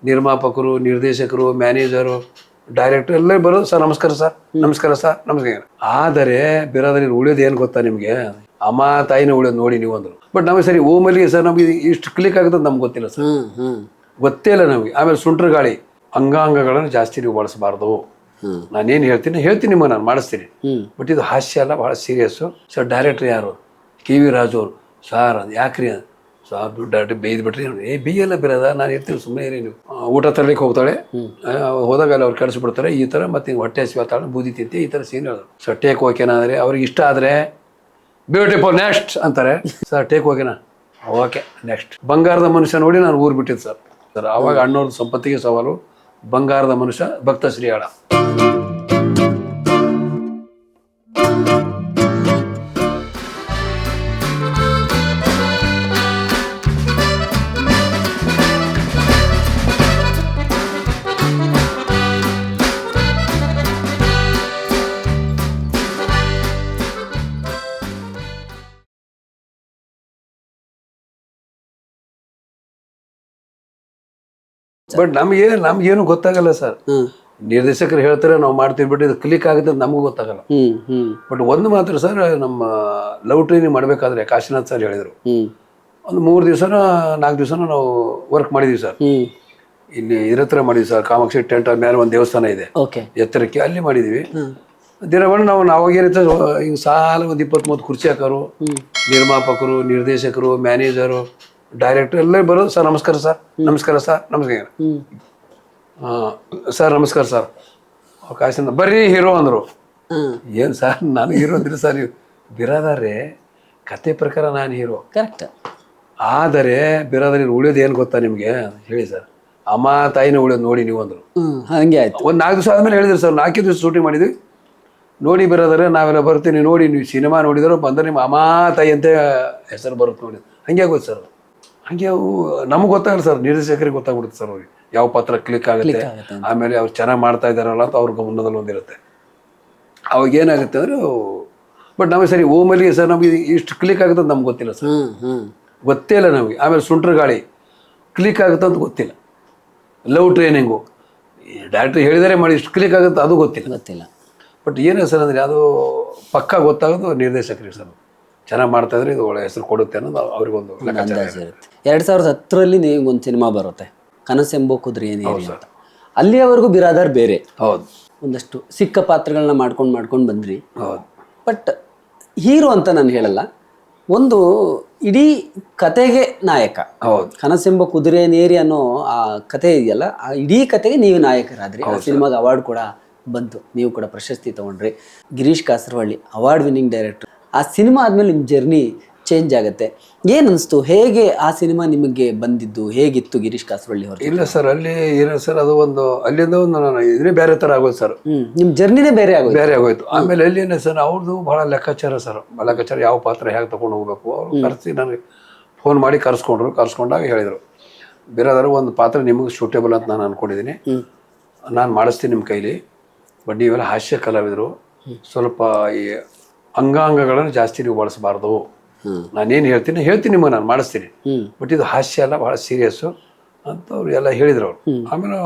ನಿರ್ಮಾಪಕರು, ನಿರ್ದೇಶಕರು, manager, director ಎಲ್ಲ ಬರೋದು ಸರ್ ನಮಸ್ಕಾರ ಸರ್, ನಮಸ್ಕಾರ ಸರ್, ನಮಸ್ಕಾರ. ಆದರೆ ಬೇರೆದ್ರಲ್ಲಿ ಉಳಿಯೋದು ಏನು ಗೊತ್ತಾ ನಿಮಗೆ, ಅಮ್ಮ ತಾಯಿನ ಉಳಿಯೋದು ನೋಡಿ ನೀವು ಅಂದರು. ಬಟ್ ನಮಗೆ ಸರಿ ಓಮಲ್ಲಿ ಸರ್ ನಮಗೆ ಇಷ್ಟು ಕ್ಲಿಕ್ ಆಗುತ್ತೆ ನಮ್ಗೆ ಗೊತ್ತಿಲ್ಲ ಸರ್, ಗೊತ್ತೇ ಇಲ್ಲ ನಮಗೆ. ಆಮೇಲೆ ಸುಂಟ್ರ ಗಾಳಿ, ಅಂಗಾಂಗಗಳನ್ನು ಜಾಸ್ತಿ ನೀವು ಬಳಸಬಾರ್ದು. ನಾನೇನು ಹೇಳ್ತೀನಿ ನಿಮಗೆ ನಾನು ಮಾಡಿಸ್ತೀನಿ. ಬಟ್ ಇದು ಹಾಸ್ಯ ಅಲ್ಲ, ಭಾಳ ಸೀರಿಯಸ್ಸು ಸರ್. ಡೈರೆಕ್ಟ್ರ್ ಯಾರು, ಕೆ ವಿ ರಾಜು ಅವರು. ಸಾರ್ ಅದು ಯಾಕ್ರಿ ಸಾರ್ ದುಡ್ಡು ಬೇಯ್ದು ಬಿಟ್ರಿ. ಬೇಯಲ್ಲ ಬಿರೋದ, ನಾನು ಇರ್ತೀನಿ ಸುಮ್ಮನೆ ಇರಿ ನೀವು. ಊಟ ತರಲಿಕ್ಕೆ ಹೋಗ್ತಾಳೆ, ಹೋದಾಗ ಅಲ್ಲಿ ಅವ್ರು ಕಳಿಸ್ಬಿಡ್ತಾರೆ. ಈ ಥರ ಮತ್ತೆ ಹಿಂಗೆ ಹೊಟ್ಟೆ ಹಸಿವಾತಾಳೆ, ಬೂದಿ ತಿಂತೆ, ಈ ಥರ ಸೀನ್ ಹೇಳೋದು ಸರ್. ಟೇಕ್ ಓಕೆನಾ ಅಂದರೆ ಅವ್ರಿಗೆ ಇಷ್ಟ ಆದರೆ ಬ್ಯೂಟಿಫುಲ್ ನೆಕ್ಸ್ಟ್ ಅಂತಾರೆ ಸರ್. ಟೇಕ್ ಓಕೆನಾ, ಓಕೆ ನೆಕ್ಸ್ಟ್. ಬಂಗಾರದ ಮನುಷ್ಯ ನೋಡಿ ನಾನು ಊರು ಬಿಟ್ಟಿದ್ದು ಸರ್. ಆವಾಗ ಅಣ್ಣವ್ರ ಸಂಪತ್ತಿಗೆ ಸವಾಲು. ಬಂಗಾರದ ಮನುಷ್ಯ, ಭಕ್ತ ಶ್ರೀಯಾಳ. ಬಟ್ ನಮ್ಗೇನು ಗೊತ್ತಾಗಲ್ಲ ಸರ್. ನಿರ್ದೇಶಕರು ಹೇಳ್ತಾರೆ ನಾವು ಮಾಡ್ತೀವಿ, ಬಟ್ ಇದು ಕ್ಲಿಕ್ ಆಗುತ್ತೆ ಅಂತ ನಮಗೂ ಗೊತ್ತಾಗಲ್ಲ. ಬಟ್ ಒಂದು ಮಾತ್ರ ಸರ್, ನಮ್ಮ ಲವ್ ಟ್ರೈನಿಂಗ್ ಮಾಡಬೇಕಾದ್ರೆ ಕಾಶಿನಾಥ್ ಸರ್ ಹೇಳಿದರು, ಒಂದು 3 ದಿವಸನ 4 ದಿವಸನ ನಾವು ವರ್ಕ್ ಮಾಡಿದೀವಿ ಸರ್. ಇಲ್ಲಿ ಹತ್ರ ಮಾಡಿದ್ವಿ ಸರ್, ಕಾಮಾಕ್ಷಿ ಟೆಂಟ್ ಮೇಲೆ ಒಂದು ದೇವಸ್ಥಾನ ಇದೆ ಎತ್ತರಕ್ಕೆ, ಅಲ್ಲಿ ಮಾಡಿದೀವಿ. ದಿನವನ್ನು ನಾವು ಅವಾಗೇನಿತ್ತು ಹಿಂಗೆ ಸಾಲ ಒಂದು 20-30 ಕುರ್ಚಿ ಹಾಕೋರು, ನಿರ್ಮಾಪಕರು, ನಿರ್ದೇಶಕರು, ಮ್ಯಾನೇಜರು, ಡೈರೆಕ್ಟರ್ ಎಲ್ಲ ಬರೋದು ಸರ್ ನಮಸ್ಕಾರ ಸರ್, ನಮಸ್ಕಾರ ಸರ್, ನಮಸ್ಕಾರ ಸರ್, ನಮಸ್ಕಾರ ಸರ್. ಕಾಶಿಂದ ಬರ್ರಿ ಹೀರೋ ಅಂದರು. ಏನು ಸರ್ ನಾನು ಹೀರೋ ಅಂದ್ರಿ ಸರ್, ನೀವು ಬಿರಾದಾರೆ ಕತೆ ಪ್ರಕಾರ ನಾನು ಹೀರೋ ಕರೆಕ್ಟ್. ಆದರೆ ಬಿರಾದಾರಿ ಉಳಿಯೋದು ಏನು ಗೊತ್ತಾ ನಿಮಗೆ ಹೇಳಿ ಸರ್, ಅಮ್ಮ ತಾಯಿನ ಉಳಿಯೋದು ನೋಡಿ ನೀವು ಅಂದರು. ಹಂಗೆ ಆಯ್ತು. ಒಂದು 4 ದಿವಸ ಆದಮೇಲೆ ಹೇಳಿದ್ರು ಸರ್, 4 ದಿವಸ ಶೂಟಿಂಗ್ ಮಾಡಿದ್ವಿ. ನೋಡಿ ಬಿರಾದಾರೆ ನಾವೆಲ್ಲ ಬರ್ತೀನಿ ನೋಡಿ, ನೀವು ಸಿನಿಮಾ ನೋಡಿದ್ರು ಬಂದರೆ ನಿಮ್ಮ ಅಮ್ಮ ತಾಯಿ ಅಂತ ಹೆಸರು ಬರುತ್ತೆ ನೋಡಿ. ಹಂಗೆ ಆಗೋದು ಸರ್. ಹಂಗೆ ಅವು ನಮಗೆ ಗೊತ್ತಾಗಲ್ಲ ಸರ್, ನಿರ್ದೇಶಕರಿಗೆ ಗೊತ್ತಾಗ್ಬಿಡುತ್ತೆ ಸರ್ ಅವ್ರಿಗೆ ಯಾವ ಪಾತ್ರ ಕ್ಲಿಕ್ ಆಗುತ್ತೆ. ಆಮೇಲೆ ಅವ್ರು ಚೆನ್ನಾಗಿ ಮಾಡ್ತಾ ಇದ್ದಾರಲ್ಲ ಅಂತ ಅವ್ರ ಗಮನದಲ್ಲಿ ಒಂದಿರುತ್ತೆ. ಅವಾಗ ಏನಾಗುತ್ತೆ ಅಂದರೆ, ಬಟ್ ನಮಗೆ ಸರಿ ಓಮಲ್ಲಿ ಸರ್ ನಮಗೆ ಇಷ್ಟು ಕ್ಲಿಕ್ ಆಗುತ್ತೆ ಅಂತ ನಮ್ಗೆ ಗೊತ್ತಿಲ್ಲ ಸರ್, ಗೊತ್ತೇ ಇಲ್ಲ ನಮಗೆ. ಆಮೇಲೆ ಸುಂಟ್ರ ಗಾಳಿ ಕ್ಲಿಕ್ ಆಗುತ್ತೆ ಅಂತ ಗೊತ್ತಿಲ್ಲ. ಲವ್ ಟ್ರೈನಿಂಗು ಡೈರೆಕ್ಟ್ರ್ ಹೇಳಿದರೆ ಮಾಡಿ ಇಷ್ಟು ಕ್ಲಿಕ್ ಆಗುತ್ತೆ ಅದು ಗೊತ್ತಿಲ್ಲ. ಬಟ್ ಏನು ಸರ್ ಅಂದರೆ ಅದು ಪಕ್ಕಾ ಗೊತ್ತಾಗೋದು ನಿರ್ದೇಶಕರಿಗೆ ಸರ್, ಚೆನ್ನಾಗಿ ಮಾಡ್ತಾ ಇದ್ರೆ ಇದು ಒಳ್ಳೆ ಹೆಸರು ಕೊಡುತ್ತೆ ಅನ್ನೋದು ಅವ್ರಿಗೊಂದು ಅಂದಾಜು ಇರುತ್ತೆ. 2010ರಲ್ಲಿ ನೀವು ಒಂದು ಸಿನಿಮಾ ಬರುತ್ತೆ, ಕನಸೆಂಬೋ ಕುದುರೆ ಏನೇರಿ ಅಂತ. ಅಲ್ಲಿಯವರೆಗೂ ಬಿರಾದಾರ್ ಬೇರೆ, ಹೌದು, ಒಂದಷ್ಟು ಸಿಕ್ಕ ಪಾತ್ರಗಳನ್ನ ಮಾಡ್ಕೊಂಡು ಬಂದ್ರಿ. ಹೌದು. ಬಟ್ ಹೀರೋ ಅಂತ ನಾನು ಹೇಳಲ್ಲ, ಒಂದು ಇಡೀ ಕತೆಗೆ ನಾಯಕ. ಹೌದು. ಕನಸೆಂಬ ಕುದುರೆ ನೇರಿ ಅನ್ನೋ ಆ ಕತೆ ಇದೆಯಲ್ಲ, ಆ ಇಡೀ ಕತೆಗೆ ನೀವು ನಾಯಕರಾದ್ರಿ. ಆ ಸಿನಿಮಾಗೆ ಅವಾರ್ಡ್ ಕೂಡ ಬಂತು, ನೀವು ಕೂಡ ಪ್ರಶಸ್ತಿ ತಗೊಂಡ್ರಿ. Girish Kasaravalli award winning director. ಆ ಸಿನಿಮಾ ಆದಮೇಲೆ ನಿಮ್ಮ ಜರ್ನಿ ಚೇಂಜ್ ಆಗುತ್ತೆ. ಏನನ್ನಿಸ್ತು, ಹೇಗೆ ಆ ಸಿನಿಮಾ ನಿಮಗೆ ಬಂದಿದ್ದು, ಹೇಗಿತ್ತು ಗಿರೀಶ್ ಕಾಸರವಳ್ಳಿ ಅವರು? ಇಲ್ಲ ಸರ್, ಅಲ್ಲಿ ಏನೋ ಸರ್ ಅದು ಒಂದು ಅಲ್ಲಿಂದ ಒಂದು ನಾನು ಇದನ್ನೇ ಬೇರೆ ಥರ ಆಗೋದು ಸರ್, ನಿಮ್ಮ ಜರ್ನಿನೇ ಬೇರೆ ಆಗೋಯ್ತು. ಆಮೇಲೆ ಅಲ್ಲಿನೇ ಸರ್ ಅವ್ರದ್ದು ಭಾಳ ಲೆಕ್ಕಾಚಾರ ಸರ್, ಲೆಕ್ಕಾಚಾರ ಯಾವ ಪಾತ್ರ ಹೇಗೆ ತೊಗೊಂಡು ಹೋಗ್ಬೇಕು. ಅವರು ಕರೆಸಿ ನನಗೆ ಫೋನ್ ಮಾಡಿ ಕರ್ಸ್ಕೊಂಡಾಗ ಹೇಳಿದರು, ಬೇರೆದಾದ್ರು ಒಂದು ಪಾತ್ರ ನಿಮಗೆ ಸೂಟೇಬಲ್ ಅಂತ ನಾನು ಅಂದ್ಕೊಂಡಿದ್ದೀನಿ, ನಾನು ಮಾಡಿಸ್ತೀನಿ ನಿಮ್ಮ ಕೈಲಿ. ಬಟ್ ನೀವೆಲ್ಲ ಹಾಸ್ಯ ಕಲಾವಿದರು, ಸ್ವಲ್ಪ ಈ ಅಂಗಾಂಗಗಳನ್ನು ಜಾಸ್ತಿ ನೀವು ಬಳಸಬಾರ್ದು. ನಾನೇನು ಹೇಳ್ತೀನಿ ನಿಮಗೆ ನಾನು ಮಾಡಿಸ್ತೀನಿ, ಬಟ್ ಇದು ಹಾಸ್ಯ ಅಲ್ಲ, ಭಾಳ ಸೀರಿಯಸ್ಸು ಅಂತ ಅವ್ರು ಎಲ್ಲ ಹೇಳಿದ್ರು ಅವರು. ಆಮೇಲೆ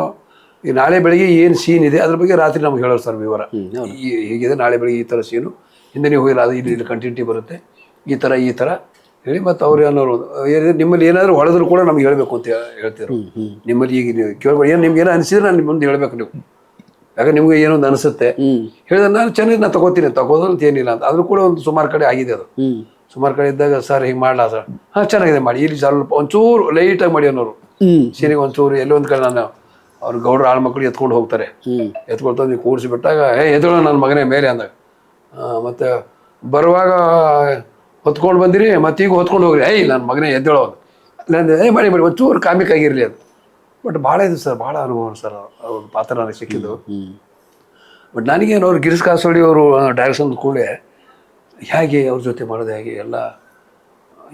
ಈ ನಾಳೆ ಬೆಳಿಗ್ಗೆ ಏನು ಸೀನ್ ಇದೆ ಅದ್ರ ಬಗ್ಗೆ ರಾತ್ರಿ ನಮ್ಗೆ ಹೇಳೋರು ಸರ್ ವಿವರ. ಹೀಗಿದೆ ನಾಳೆ ಬೆಳಿಗ್ಗೆ ಈ ಥರ ಸೀನು, ಹಿಂದೆ ನೀವು ಹೋಗಿಲ್ಲ, ಅದು ಇಲ್ಲಿ ಕಂಟಿನ್ಯೂಟಿ ಬರುತ್ತೆ, ಈ ಥರ ಹೇಳಿ. ಮತ್ತು ಅವ್ರು ಅನ್ನೋರು ನಿಮ್ಮಲ್ಲಿ ಏನಾದರೂ ಹೊಳೆದ್ರು ಕೂಡ ನಮ್ಗೆ ಹೇಳಬೇಕು ಅಂತ ಹೇಳ್ತಿದ್ರು. ನಿಮ್ಮಲ್ಲಿ ಈಗ ನೀವು ಕೇಳ್ಬೋದು, ಏನು ನಿಮ್ಗೆ ಏನೋ ಅನಿಸಿದ್ರೆ ನಾನು ನಿಮ್ಮ ಮುಂದೆ ಹೇಳಬೇಕು ನೀವು, ಯಾಕಂದ್ರೆ ನಿಮ್ಗೆ ಏನೊಂದು ಅನಿಸುತ್ತೆ ಹೇಳಿದ್ರೆ ನಾನು ಚೆನ್ನಾಗಿ ನಾನು ತಗೋದಂತ ಏನಿಲ್ಲ ಅಂತ. ಅದ್ರ ಕೂಡ ಒಂದು ಸುಮಾರು ಕಡೆ ಆಗಿದೆ, ಅದು ಸುಮಾರು ಕಡೆ ಇದ್ದಾಗ ಸರ್ ಹಿಂಗೆ ಮಾಡಲ್ಲ ಸರ್, ಹಾಂ ಚೆನ್ನಾಗಿದೆ ಮಾಡಿ, ಇಲ್ಲಿ ಸ್ವಲ್ಪ ಒಂಚೂರು ಲೈಟಾಗಿ ಮಾಡಿ ಅನ್ನೋರು. ಸೀನಿಗೆ ಒಂಚೂರು ಎಲ್ಲೊಂದು ಕಡೆ ನಾನು ಅವ್ರ ಗೌಡ್ರ ಆಳು ಮಕ್ಕಳು ಎತ್ಕೊಂಡು ಹೋಗ್ತಾರೆ, ಎತ್ಕೊಳ್ತಾ ನೀವು ಕೂರಿಸಿಬಿಟ್ಟಾಗ ಎದ್ದೋಳ ನನ್ನ ಮಗನೇ ಮೇಲೆ ಅಂದಾಗ, ಮತ್ತು ಬರುವಾಗ ಹೊತ್ಕೊಂಡು ಬಂದಿರಿ, ಮತ್ತೆ ಈಗ ಹೊತ್ಕೊಂಡು ಹೋಗ್ರಿ, ನನ್ನ ಮಗನೇ ಎದ್ದೇಳೋದು ಇಲ್ಲ ಮಾಡಿ ಒಂಚೂರು ಕಾಮಿಕ್ ಆಗಿರಲಿ ಅದು. ಬಟ್ ಭಾಳ ಇದು ಸರ್, ಭಾಳ ಅನುಭವ ಸರ್ ಅವ್ರ ಪಾತ್ರ ನನಗೆ ಸಿಕ್ಕಿದ್ದು. ಬಟ್ ನನಗೇನು ಅವ್ರು ಗಿರೀಶ್ ಕಾಸರವಳ್ಳಿ ಅವರು ಡೈರೆಕ್ಷನ್ ಕೂಡ ಹೇಗೆ ಅವ್ರ ಜೊತೆ ಮಾಡೋದು, ಹೇಗೆ ಎಲ್ಲ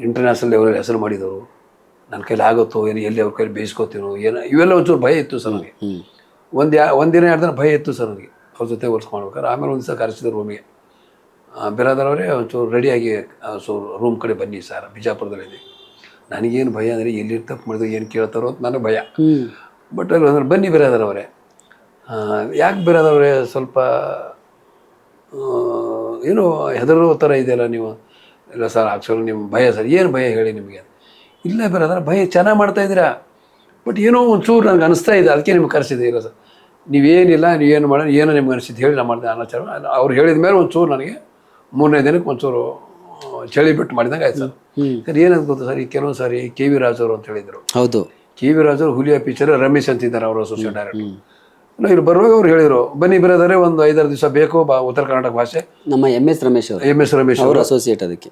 ಇಂಟರ್ನ್ಯಾಷನಲ್ ಲೆವೆಲಲ್ಲಿ ಹೆಸರು ಮಾಡಿದವರು, ನನ್ನ ಕೈಲಿ ಆಗುತ್ತೋ ಏನು, ಎಲ್ಲಿ ಅವ್ರ ಕೈಲಿ ಬೇಯಿಸ್ಕೋತೀನೋ ಏನೋ, ಇವೆಲ್ಲ ಒಂಚೂರು ಭಯ ಇತ್ತು ಸರ್ ನನಗೆ. ಒಂದಿನ 2 ದಿನ ಭಯ ಇತ್ತು ಸರ್ ನನಗೆ ಅವ್ರ ಜೊತೆ ಹೊಲ್ಸ್ಕೊಳ್ಬೇಕಾದ್ರೆ. ಆಮೇಲೆ ಒಂದು ದಿವಸ ಕರೆಸಿದ್ರು ರೂಮಿಗೆ, ಬಿರಾದರವರೇ ಒಂಚೂರು ರೆಡಿಯಾಗಿ ರೂಮ್ ಕಡೆ ಬನ್ನಿ ಸರ್, ಬಿಜಾಪುರದಲ್ಲಿದೆ. ನನಗೇನು ಭಯ ಅಂದರೆ ಎಲ್ಲಿ ತಪ್ಪು ಮಾಡಿದ್ರು ಏನು ಕೇಳ್ತಾರೋ ಅಂತ ನನಗೆ ಭಯ. ಬಟ್ ಅಲ್ಲಿ ಅಂದ್ರೆ ಬನ್ನಿ ಬಿರಾದರವರೇ, ಯಾಕೆ ಬಿರಾದವರೇ ಸ್ವಲ್ಪ ಏನೋ ಹೆದರೋ ಥರ ಇದೆಯಲ್ಲ ನೀವು? ಇಲ್ಲ ಸರ್ ಆ್ಯಕ್ಚುಲಿ ನಿಮ್ಮ ಭಯ ಸರ್. ಏನು ಭಯ ಹೇಳಿ ನಿಮಗೆ? ಇಲ್ಲ ಬಿರಾದರ, ಭಯ ಚೆನ್ನಾಗಿ ಮಾಡ್ತಾಯಿದ್ದೀರಾ, ಬಟ್ ಏನೋ ಒಂಚೂರು ನನಗೆ ಅನಿಸ್ತಾ ಇದೆ, ಅದಕ್ಕೆ ನಿಮ್ಗೆ ಕರೆಸಿದೆ. ಇಲ್ಲ ಸರ್ ನೀವೇನಿಲ್ಲ, ನೀವೇನು ಮಾಡೋಣ, ಏನೋ ನಿಮ್ಗೆ ಅನಿಸಿದ್ದು ಹೇಳಿ ನಾ ಮಾಡಿದೆ ಅನಾಚಾರ. ಅವ್ರು ಹೇಳಿದ ಮೇಲೆ ಒಂಚೂರು ನನಗೆ 3ನೇ ದಿನಕ್ಕೆ ಒಂಚೂರು ಚಳಿ ಬಿಟ್ಟು ಮಾಡಿದಂಗೆ ಆಯ್ತು ಸರ್. ಸರ್ ಏನಂತ ಗೊತ್ತಾ ಸರ್, ಈ ಕೆಲವೊಂದು ಸಾರಿ ಕೆ ವಿ ರಾಜ್ ಅವರು ಅಂತ ಹೇಳಿದರು. ಹೌದು, ಕೆ ವಿ ರಾಜ್ ಅವರು ಹುಲಿಯ ಪಿಕ್ಚರ್ ರಮೇಶ್ ಅಂತಿದ್ದಾರೆ ಅವರು ಅಸೋಸಿಯೇಟ್ ಡೈರೆಕ್ಟರ್. ಇಲ್ಲಿ ಬರುವಾಗ ಅವ್ರು ಹೇಳಿದರು, ಬನ್ನಿ ಬಿರಾದರೆ ಒಂದು 5-6 ದಿವಸ ಬೇಕು ಉತ್ತರ ಕರ್ನಾಟಕ ಭಾಷೆ. ನಮ್ಮ MS ರಮೇಶ್ ಅವರು ಅಸೋಸಿಯೇಟ್, ಅದಕ್ಕೆ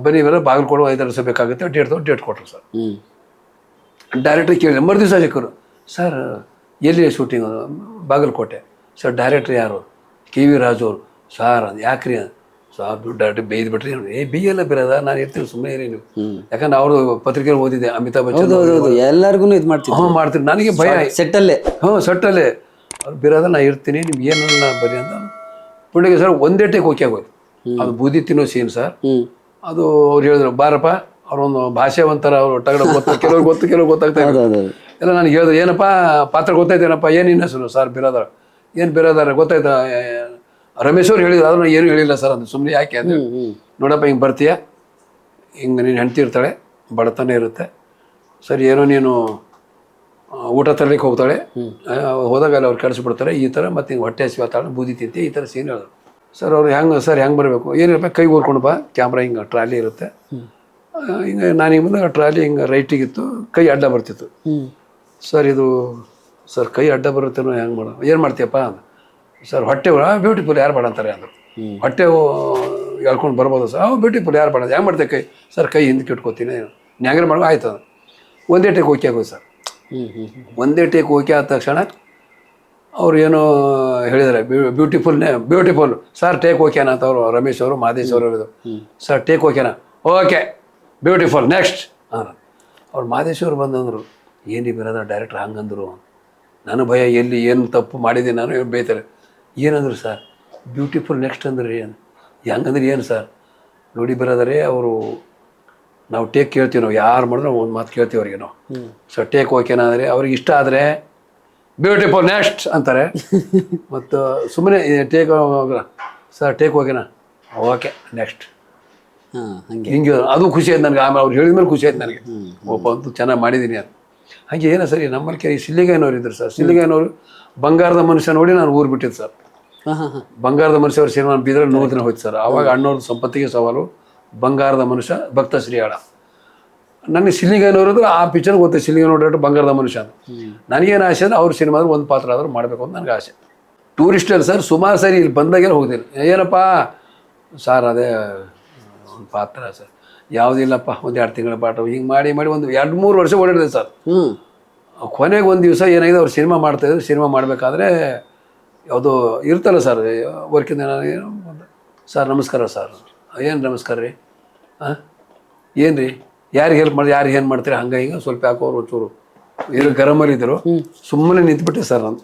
ಬನ್ನಿ ಬರ ಬಾಗಲಕೋಟೆ 5-6 ದಿವಸ ಬೇಕಾಗುತ್ತೆ, ಡೇಟ್ ಕೊಟ್ಟರು ಸರ್. ಡೈರೆಕ್ಟ್ರಿಗೆ ಕೇಳಿ ಮರುದಿವಸ ಸಿಕ್ಕರು, ಸರ್ ಎಲ್ಲಿ ಶೂಟಿಂಗ್? ಬಾಗಲಕೋಟೆ. ಸರ್ ಡೈರೆಕ್ಟ್ರ್ ಯಾರು? ಕೆ ವಿ ರಾಜು ಅವರು. ಸರ್ ಯಾಕ್ರಿ? ಸರ್ ಡೈರೆಕ್ಟ್ ಬೇಯ್ದು ಬಿಟ್ರಿ. ಬೇಯಲ್ಲ ಬಿರದ, ನಾನು ಇರ್ತೀನಿ, ಸುಮ್ಮನೆ ಇರಿ ನೀವು. ಯಾಕಂದ್ರೆ ಅವರು ಪತ್ರಿಕೆಯಲ್ಲಿ ಓದಿದೆ, ಅಮಿತಾಬ್ ಬಚ್ಚನ್ ಎಲ್ಲರಿಗೂ ಇದು ಮಾಡ್ತೀನಿ. ಮಾಡ್ತೀನಿ, ನನಗೆ ಭಯ ಸೆಟ್ಟಲ್ಲೇ. ಸೆಟ್ಟಲ್ಲೇ ಅವ್ರು ಬಿರದ, ನಾ ಇರ್ತೀನಿ, ನಿಮ್ಗೆ ಏನಲ್ಲ ಬರೀ ಅಂತ. ಪುಣ್ಯಗೆ ಸರ್ ಒಂದೇ ಟೇಕ್ ಓಕೆ ಆಗೋಯ್ತು. ಅದು ಬೂದಿ ತಿನ್ನೋ ಸೀನ್ ಸರ್. ಅದು ಅವ್ರು ಹೇಳಿದ್ರು, ಬಾರಪ್ಪ, ಅವ್ರೊಂದು ಭಾಷೆ ಒಂಥರ ಅವ್ರು ಒಟ್ಟಗಡೆ ಕೆಲವ್ರು ಗೊತ್ತಾಗ್ತಾ ಎಲ್ಲ. ನನಗೆ ಹೇಳಿದ್ರು, ಏನಪ್ಪ ಪಾತ್ರ ಗೊತ್ತಾಯ್ತೇನಪ್ಪ, ಏನು ಇನ್ನ ಹೆಸರು? ಸರ್ ಬಿರಾದಾರ. ಏನು ಬಿರಾದಾರ ಗೊತ್ತಾಯ್ತಾ? ರಮೇಶ್ ಅವ್ರು ಹೇಳಿದ್ರು, ಅದನ್ನು ಏನು ಹೇಳಿಲ್ಲ ಸರ್ ಅಂತ. ಸುಮ್ಮನೆ ಯಾಕೆ ಅಂದ್ರೆ, ನೋಡಪ್ಪ ಹಿಂಗೆ ಬರ್ತೀಯ, ಹಿಂಗೆ ನೀನು ಹೆಂಡ್ತಿ ಇರ್ತಾಳೆ, ಬಡತನ ಇರುತ್ತೆ ಸರ್, ಏನೋ ನೀನು ಊಟ ತರಲಿಕ್ಕೆ ಹೋಗ್ತಾಳೆ, ಹೋದಾಗ ಅಲ್ಲಿ ಅವ್ರು ಕಳಿಸ್ಬಿಡ್ತಾರೆ ಈ ಥರ, ಮತ್ತು ಹಿಂಗೆ ಹೊಟ್ಟೆ ಹಸಿವಾತಾಳೆ, ಬೂದಿ ತಿಂತೆ, ಈ ಥರ ಸೀನ್ ಹೇಳಿದ್ರು ಸರ್. ಅವ್ರು ಹೆಂಗೆ ಬರಬೇಕು? ಏನಿರಪ್ಪ, ಕೈ ಊರ್ಕೊಂಡು ಬಾ, ಕ್ಯಾಮ್ರಾ ಹಿಂಗೆ ಟ್ರಾಲಿ ಇರುತ್ತೆ, ಹಿಂಗೆ ನಾನು ಹಿಂಗೆ ಬಂದಾಗ ಟ್ರಾಲಿ ಹಿಂಗೆ ರೈಟಿಗಿತ್ತು, ಕೈ ಅಡ್ಡ ಬರ್ತಿತ್ತು ಸರ್. ಇದು ಸರ್ ಕೈ ಅಡ್ಡ ಬರುತ್ತೇನೋ, ಹೆಂಗೆ ಮಾಡೋ, ಏನು ಮಾಡ್ತೀಯಪ್ಪ ಅಂದ. ಸರ್ ಹೊಟ್ಟೆ ಬ್ಯೂಟಿಫುಲ್ ಯಾರು ಬೇಡ ಅಂತಾರೆ ಅಂದರು. ಹೊಟ್ಟೆ ಹೇಳ್ಕೊಂಡು ಬರ್ಬೋದು ಸರ್. ಬ್ಯೂಟಿಫುಲ್ ಯಾರು ಬೇಡ, ಹೆಂಗೆ ಮಾಡ್ತೀವಿ ಕೈ? ಸರ್ ಕೈ ಹಿಂದಕ್ಕೆ ಇಟ್ಕೋತೀನಿ, ನ್ಯಾಂಗ್ರೆ ಮಾಡೋ ಆಯ್ತು. ಅದು ಒಂದೇ ಟೇಕ್ ಓಕೆ ಆಗೋದು ಸರ್. ಒಂದೇ ಟೇಕ್ ಓಕೆ ಆದ ತಕ್ಷಣ ಅವ್ರು ಏನೋ ಹೇಳಿದ್ದಾರೆ, ಬ್ಯೂಟಿಫುಲ್ ಸರ್ ಟೇಕ್ ಓಕೆನಾ ಅಂತ ಅವರು ರಮೇಶ್ ಅವರು ಮಾದೇಶ್ ಅವರು ಹೇಳಿದ್ರು. ಸರ್ ಟೇಕ್ ಓಕೆನಾ? ಓಕೆ ಬ್ಯೂಟಿಫುಲ್ ನೆಕ್ಸ್ಟ್ ಅವ್ರು ಮಾದೇಶ್ ಅವರು ಬಂದಂದರು. ಏನು ಬರೋದ ಡೈರೆಕ್ಟ್ರ್ ಹಂಗಂದರು? ನಾನು ಭಯ, ಎಲ್ಲಿ ಏನು ತಪ್ಪು ಮಾಡಿದ್ದೀನಿ ನಾನು, ಬೈತಾರೆ. ಏನಂದ್ರು ಸರ್? ಬ್ಯೂಟಿಫುಲ್ ನೆಕ್ಸ್ಟ್ ಅಂದ್ರೆ ಏನು? ಹೆಂಗಂದ್ರೆ ಏನು ಸರ್? ನೋಡಿ ಬರೋದರೆ ಅವರು, ನಾವು ಟೇಕ್ ಕೇಳ್ತೀವಿ, ನಾವು ಯಾರು ಮಾಡಿದ್ರೆ ಒಂದು ಮಾತು ಕೇಳ್ತೀವಿ ಅವ್ರಿಗೆ ನಾವು. ಸರ್ ಟೇಕ್ ಓಕೆನಾ ಅಂದರೆ ಅವ್ರಿಗೆ ಇಷ್ಟ ಆದರೆ ಬ್ಯೂಟಿಫುಲ್ ನೆಕ್ಸ್ಟ್ ಅಂತಾರೆ. ಮತ್ತು ಸುಮ್ಮನೆ ಟೇಕ್ ಸರ್ ಟೇಕ್ ಓಕೆನಾ? ಓಕೆ ನೆಕ್ಸ್ಟ್ ಹಿಂಗೆ. ಅದು ಖುಷಿ ಆಯ್ತು ನನಗೆ. ಆಮೇಲೆ ಅವ್ರು ಹೇಳಿದ ಮೇಲೆ ಖುಷಿ ಆಯ್ತು ನನಗೆ, ಒಬ್ಬ ಅಂತೂ ಚೆನ್ನಾಗಿ ಮಾಡಿದ್ದೀನಿ ಅಂತ. ಹಾಗೆ ಏನೋ ಸರಿ, ನಮ್ಮಲ್ಲಿ ಕೆಲವು ಸಿಲ್ಲಿಗಾಯನವ್ರು ಇದ್ರು ಸರ್. ಸಿಲ್ಲಿಗಾಯನವರು ಬಂಗಾರದ ಮನುಷ್ಯ ನೋಡಿ ನಾನು ಊರು ಬಿಟ್ಟಿದ್ದು ಸರ್. ಬಂಗಾರದ ಮನುಷ್ಯ ಅವ್ರ ಸಿನಿಮಾ ಬೀದ್ರಲ್ಲಿ 100 ದಿನ ಹೋಯ್ತು ಸರ್. ಆವಾಗ ಅಣ್ಣವ್ರ ಸಂಪತ್ತಿಗೆ ಸವಾಲು, ಬಂಗಾರದ ಮನುಷ್ಯ, ಭಕ್ತ ಶ್ರೀಯಾಳ. ನನಗೆ ಸಿಲ್ಲಿಗಾಯನವ್ರದ್ದು ಆ ಪಿಕ್ಚರ್ ಗೊತ್ತೆ, ಸಿಲ್ಲಿಗಾಯನವ್ರು ಡೈರೆಕ್ಟ್ ಬಂಗಾರದ ಮನುಷ್ಯ ಅಂತ. ನನಗೇನು ಆಸೆ ಅಂದರೆ ಅವ್ರ ಸಿನಿಮಾದ್ರೆ ಒಂದು ಪಾತ್ರ ಆದರೂ ಮಾಡಬೇಕು ಅಂತ ನನಗೆ ಆಸೆ. ಟೂರಿಸ್ಟಲ್ಲಿ ಸರ್ ಸುಮಾರು ಸರಿ ಇಲ್ಲಿ ಬಂದಾಗೆಲ್ಲ ಹೋಗ್ತೀನಿ. ಏನಪ್ಪ ಸರ್ ಅದೇ ಒಂದು ಪಾತ್ರ ಸರ್, ಯಾವುದಿಲ್ಲಪ್ಪ, ಒಂದು 2 ತಿಂಗಳ ಪಾಠ, ಹಿಂಗೆ ಮಾಡಿ ಒಂದು 2-3 ವರ್ಷ ಓಡಾಡಿದೆ ಸರ್. ಕೊನೆಗೆ ಒಂದು ದಿವಸ ಏನಾಗಿದೆ, ಅವ್ರು ಸಿನಿಮಾ ಮಾಡ್ತಾಯಿದ್ರು. ಸಿನಿಮಾ ಮಾಡಬೇಕಾದ್ರೆ ಯಾವುದೋ ಇರ್ತಲ್ಲ ಸರ್ ವರ್ಕಿಂದ, ಏನು ಸರ್ ನಮಸ್ಕಾರ ಸರ್. ಏನು ನಮಸ್ಕಾರ ರೀ? ಏನು ರೀ, ಯಾರಿಗೆ ಹೆಲ್ಪ್ ಮಾಡಿ, ಯಾರಿಗೆ ಏನು ಮಾಡ್ತೀರಿ, ಹಂಗೆ ಹಿಂಗೆ ಸ್ವಲ್ಪ ಯಾಕೋ ಅವ್ರು ಒಂಚೂರು ಏನು ಗರಮಲ್ಲಿ ಇದ್ದರು. ಸುಮ್ಮನೆ ನಿಂತ್ಬಿಟ್ಟೆ ಸರ್ ನಾನು.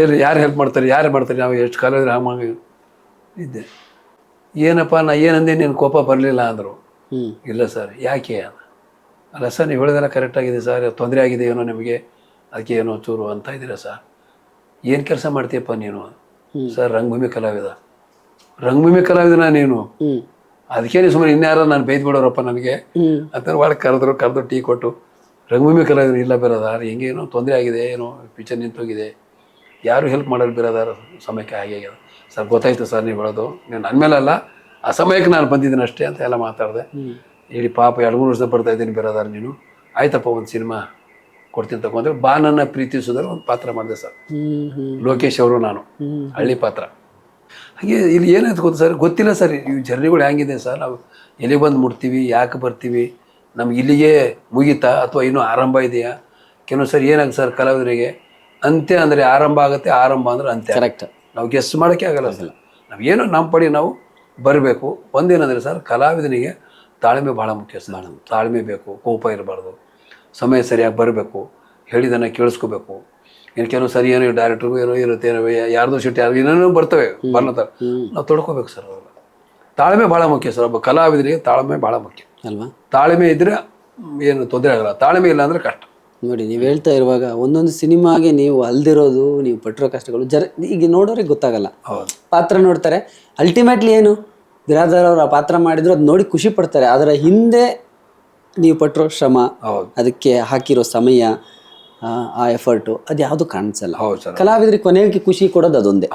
ಏನು ಯಾರು ಹೆಲ್ಪ್ ಮಾಡ್ತಾರೆ, ನಾವು ಎಷ್ಟು ಕಾಲ ಇದ್ರೆ ಹಂಗೆ ಇದ್ದೆ. ಏನಪ್ಪ ನಾ ಏನಂದೆ, ನೀನು ಕೋಪ ಬರಲಿಲ್ಲ ಅಂದರು. ಇಲ್ಲ ಸರ್ ಯಾಕೆ? ಅಲ್ಲ ಸರ್ ನೀವು ಹೇಳೋದೆಲ್ಲ ಕರೆಕ್ಟಾಗಿದೆ ಸರ್, ತೊಂದರೆ ಆಗಿದೆ ಏನೋ ನಿಮಗೆ, ಅದಕ್ಕೆ ಏನೋ ಚೂರು ಅಂತ ಇದ್ದೀರಾ ಸರ್. ಏನು ಕೆಲಸ ಮಾಡ್ತೀಯಪ್ಪ ನೀನು? ಸರ್ ರಂಗಭೂಮಿ ಕಲಾವಿದನ ನೀನು, ಅದಕ್ಕೆ ನೀವು ಸುಮ್ಮನೆ ಇನ್ಯಾರ ನಾನು ಬೈದು ಬಿಡೋರಪ್ಪ ನನಗೆ ಅಂತ ಒಳಗೆ ಕರೆದು ಟೀ ಕೊಟ್ಟು, ರಂಗಭೂಮಿ ಕಲಾವಿದನ ಇಲ್ಲ ಬೇರೋದಾರ, ಹಿಂಗೇನೋ ತೊಂದರೆ ಆಗಿದೆ, ಏನೋ ಪಿಕ್ಚರ್ ನಿಂತೋಗಿದೆ, ಯಾರು ಹೆಲ್ಪ್ ಮಾಡೋರು ಬೇರೋದಾರ, ಸಮಯಕ್ಕೆ ಹಾಗೆ ಆಗ್ಯದ ಸರ್. ಗೊತ್ತಾಯ್ತು ಸರ್ ನೀವು ಹೇಳೋದು, ನೀವು ನನ್ನ ಮೇಲಲ್ಲ, ಆ ಸಮಯಕ್ಕೆ ನಾನು ಬಂದಿದ್ದೀನಿ ಅಷ್ಟೇ ಅಂತ ಎಲ್ಲ ಮಾತಾಡಿದೆ. ಹೇಳಿ ಪಾಪ 2-3 ವರ್ಷದ ಬರ್ತಾ ಇದ್ದೀನಿ ಬೇರೋದಾರ ನೀನು, ಆಯ್ತಪ್ಪ ಒಂದು ಸಿನಿಮಾ ಕೊಡ್ತೀನಿ ತಗೊಂಡ್ರೆ ಬಾ ನನ್ನ ಪ್ರೀತಿಸೋದ್ರೆ ಒಂದು ಪಾತ್ರ ಮಾಡಿದೆ ಸರ್. ಲೋಕೇಶ್ ಅವರು ನಾನು, ಹಳ್ಳಿ ಪಾತ್ರ. ಹಾಗೆ ಇಲ್ಲಿ ಏನಾಯ್ತು ಗೊತ್ತು ಸರ್, ಗೊತ್ತಿಲ್ಲ ಸರ್ ಈ ಜರ್ನಿಗಳು ಹೆಂಗಿದೆ ಸರ್. ನಾವು ಎಲ್ಲಿಗೆ ಬಂದು ಮುಟ್ತೀವಿ, ಯಾಕೆ ಬರ್ತೀವಿ, ನಮ್ಗೆ ಇಲ್ಲಿಗೆ ಮುಗೀತಾ ಅಥವಾ ಇನ್ನೂ ಆರಂಭ ಇದೆಯಾ? ಕೆಲವೊಂದು ಸರಿ ಏನಾಗುತ್ತೆ ಸರ್ ಕಲಾವಿದರಿಗೆ, ಅಂತ್ಯ ಅಂದರೆ ಆರಂಭ ಆಗುತ್ತೆ, ಆರಂಭ ಅಂದರೆ ಅಂತ್ಯ. ಕರೆಕ್ಟ್. ನಾವು ಗೆಸ್ ಮಾಡೋಕ್ಕೆ ಆಗಲ್ಲ ಸರ್. ನಾವೇನೋ ನಮ್ಮ ಪಡಿ ನಾವು ಬರಬೇಕು. ಒಂದೇನಂದರೆ ಸರ್, ಕಲಾವಿದನಿಗೆ ತಾಳ್ಮೆ ಭಾಳ ಮುಖ್ಯ ಸರ್. ತಾಳ್ಮೆ ಬೇಕು, ಕೋಪ ಇರಬಾರ್ದು, ಸಮಯ ಸರಿಯಾಗಿ ಬರಬೇಕು, ಹೇಳಿದನ್ನು ಕೇಳಿಸ್ಕೋಬೇಕು. ಇನ್ನು ಕೆಲವು ಸರಿ ಏನೋ ಡೈರೆಕ್ಟ್ರಿಗೂ ಏನೋ ಇರುತ್ತೆ, ಏನೋ ಯಾರ್ದೋ ಸಿಟ್ಟು ಯಾರು ಏನೇನೋ ಬರ್ತವೆ, ಬರ್ಲತ್ತಾರೆ, ನಾವು ತೊಡ್ಕೋಬೇಕು ಸರ್. ಅವೆಲ್ಲ ತಾಳ್ಮೆ ಭಾಳ ಮುಖ್ಯ ಸರ್. ಒಬ್ಬ ಕಲಾವಿದನಿಗೆ ತಾಳ್ಮೆ ಭಾಳ ಮುಖ್ಯ ಅಲ್ವಾ? ತಾಳ್ಮೆ ಇದ್ದರೆ ಏನು ತೊಂದರೆ ಆಗಲ್ಲ, ತಾಳ್ಮೆ ಇಲ್ಲ ಅಂದರೆ ಕಷ್ಟ. ನೋಡಿ ನೀವು ಹೇಳ್ತಾ ಇರುವಾಗ ಒಂದೊಂದು ಸಿನಿಮಾಗೆ ನೀವು ಅಲ್ದಿರೋದು ನೀವು ಪಟ್ಟಿರೋ ಕಷ್ಟಗಳು ಈಗ ನೋಡೋರಿಗೆ ಗೊತ್ತಾಗಲ್ಲ. ಹೌದು. ಪಾತ್ರ ನೋಡ್ತಾರೆ, ಅಲ್ಟಿಮೇಟ್ಲಿ ಏನು ಬಿರಾದರ್ ಅವ್ರು ಆ ಪಾತ್ರ ಮಾಡಿದ್ರು ಅದು ನೋಡಿ ಖುಷಿ ಪಡ್ತಾರೆ. ಅದರ ಹಿಂದೆ ನೀವು ಪಟ್ಟಿರೋ ಶ್ರಮ, ಅದಕ್ಕೆ ಹಾಕಿರೋ ಸಮಯ, ಆ ಎಫರ್ಟು ಅದು ಯಾವುದು ಕಾಣಿಸಲ್ಲ. ಕಲಾವಿದರಿಗೆ ಕೊನೆಗೆ ಖುಷಿ ಕೊಡೋದು ಅದೊಂದೇ.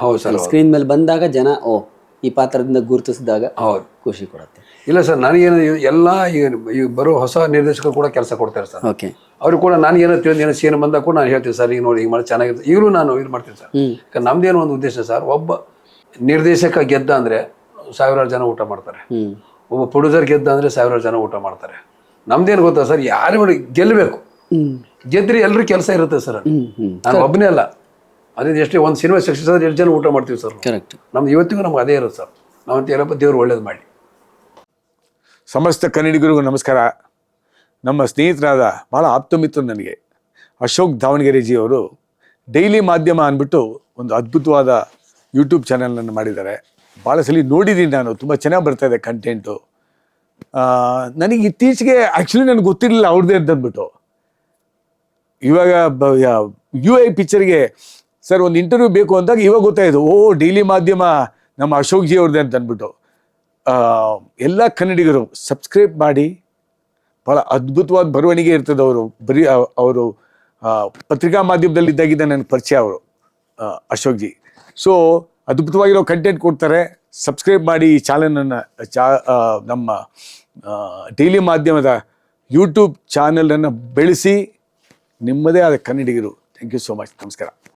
ಸ್ಕ್ರೀನ್ ಮೇಲೆ ಬಂದಾಗ ಜನ ಈ ಪಾತ್ರದಿಂದ ಗುರುತಿಸಿದಾಗ ಖುಷಿ ಕೊಡುತ್ತೆ. ಇಲ್ಲ ಸರ್, ನನಗೇನು ಎಲ್ಲ ಈಗ ಬರೋ ಹೊಸ ನಿರ್ದೇಶಕರು ಕೂಡ ಕೆಲಸ ಕೊಡ್ತಾರೆ ಸರ್. ಓಕೆ. ಅವ್ರಿಗೆ ಕೂಡ ನಾನು ಏನೋ ತಿಳಿದ ಸೀನ್ ಬಂದಾಗ ಕೂಡ ನಾನು ಹೇಳ್ತೀನಿ ಸರ್, ಈಗ ನೋಡಿ ಈಗ ಮಾಡಿ ಚೆನ್ನಾಗಿರುತ್ತೆ. ಈಗಲೂ ನಾನು ಇದು ಮಾಡ್ತೀನಿ ಸರ್. ಯಾಕಂದ್ರೆ ನಮ್ದೇನೋ ಒಂದು ಉದ್ದೇಶ ಸರ್, ಒಬ್ಬ ನಿರ್ದೇಶಕ ಗೆದ್ದ ಅಂದರೆ 1000 ಜನ ಊಟ ಮಾಡ್ತಾರೆ, ಒಬ್ಬ ಪ್ರೊಡ್ಯೂಸರ್ ಗೆದ್ದ ಅಂದರೆ 1000 ಜನ ಊಟ ಮಾಡ್ತಾರೆ. ನಮ್ದೇನು ಗೊತ್ತಾ ಸರ್, ಯಾರು ನೋಡಿ ಗೆಲ್ಲಬೇಕು, ಗೆದ್ರಿ ಎಲ್ರಿಗೂ ಕೆಲಸ ಇರುತ್ತೆ ಸರ್. ನಾನು ಒಬ್ಬನೇ ಅಲ್ಲ, ಅದೇ ಎಷ್ಟೇ ಒಂದು ಸಿನಿಮಾ ಸಕ್ಸಸ್ ಆದ್ರೆ 2 ಜನ ಊಟ ಮಾಡ್ತೀವಿ ಸರ್. ಕರೆಕ್ಟ್. ನಮ್ದು ಇವತ್ತಿಗೂ ನಮ್ಗೆ ಅದೇ ಇರುತ್ತೆ ಸರ್. ನಾವಂತ ಏನಪ್ಪ, ದೇವ್ರು ಒಳ್ಳೇದು ಮಾಡಿ. ಸಮಸ್ತ ಕನ್ನಡಿಗರಿಗೂ ನಮಸ್ಕಾರ. ನಮ್ಮ ಸ್ನೇಹಿತರಾದ ಭಾಳ ಆಪ್ತಮಿತ್ರರು ನನಗೆ ಅಶೋಕ್ ದಾವಣಗೆರೆಜಿ ಅವರು ಡೈಲಿ ಮಾಧ್ಯಮ ಅಂದ್ಬಿಟ್ಟು ಒಂದು ಅದ್ಭುತವಾದ ಯೂಟ್ಯೂಬ್ ಚಾನಲನ್ನು ಮಾಡಿದ್ದಾರೆ. ಭಾಳ ಸಲ ನೋಡಿದ್ದೀನಿ ನಾನು, ತುಂಬ ಚೆನ್ನಾಗಿ ಬರ್ತಾಯಿದೆ ಕಂಟೆಂಟು. ನನಗೆ ಇತ್ತೀಚೆಗೆ ಆ್ಯಕ್ಚುಲಿ ನನಗೆ ಗೊತ್ತಿರಲಿಲ್ಲ ಅವ್ರದ್ದೇ ಅಂತಂದ್ಬಿಟ್ಟು. ಇವಾಗ UI ಪಿಕ್ಚರ್ಗೆ ಸರ್ ಒಂದು ಇಂಟರ್ವ್ಯೂ ಬೇಕು ಅಂದಾಗ ಇವಾಗ ಗೊತ್ತಾಯಿತು, ಡೈಲಿ ಮಾಧ್ಯಮ ನಮ್ಮ ಅಶೋಕ್ ಜಿ ಅವ್ರದ್ದೇ ಅಂತ ಅಂದ್ಬಿಟ್ಟು. ಎಲ್ಲ ಕನ್ನಡಿಗರು ಸಬ್ಸ್ಕ್ರೈಬ್ ಮಾಡಿ. ಭಾಳ ಅದ್ಭುತವಾದ ಬರವಣಿಗೆ ಇರ್ತದೆ. ಅವರು ಪತ್ರಿಕಾ ಮಾಧ್ಯಮದಲ್ಲಿದ್ದಾಗಿದ್ದ ನನ್ನ ಪರಿಚಯ ಅವರು ಅಶೋಕ್ ಜಿ. ಸೊ ಅದ್ಭುತವಾಗಿರೋ ಕಂಟೆಂಟ್ ಕೊಡ್ತಾರೆ. ಸಬ್ಸ್ಕ್ರೈಬ್ ಮಾಡಿ ಈ ಚಾನಲನ್ನು, ನಮ್ಮ ಡೈಲಿ ಮಾಧ್ಯಮದ ಯೂಟ್ಯೂಬ್ ಚಾನಲನ್ನು ಬೆಳೆಸಿ ನಿಮ್ಮದೇ ಆದ ಕನ್ನಡಿಗರು. Thank you so much. ನಮಸ್ಕಾರ.